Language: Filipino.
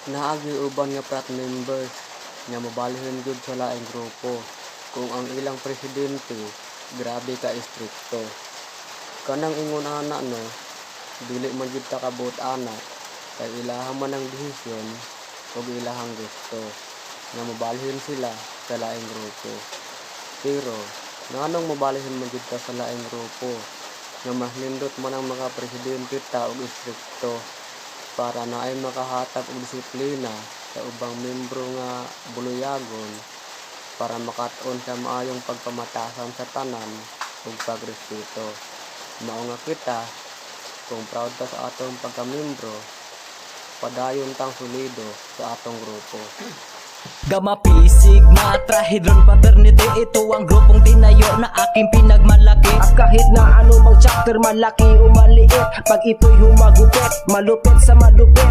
Naagi uban nga prat members nga mabalhin gud sa laing grupo kung ang ilang presidente grabe ka istrikto. Kanang ingon ana no, dili man gid ta kabot ana kay ilahang man ang desisyon ug ilahang gusto nga mabalhin sila sa laing grupo. Pero nganong mabalhin man gid ta sa laing grupo nga mas nindot man ang mga presidente ta og istrikto para naay makahatag og disiplina sa ubang membro nga buluyagon para makat-on sa maayong pagpamatasan sa tanan ug pagrespeto. Mao nga kita kung proud ta sa atong pagkamembro, padayon tang solido sa atong grupo. Gamma Pi Sigma Trahedron Fraternity, ito ang grupong tinayo na aking pinagmalaki. At kahit na anumang chapter, malaki o maliit, pag ito'y humagupit, malupit sa malupit.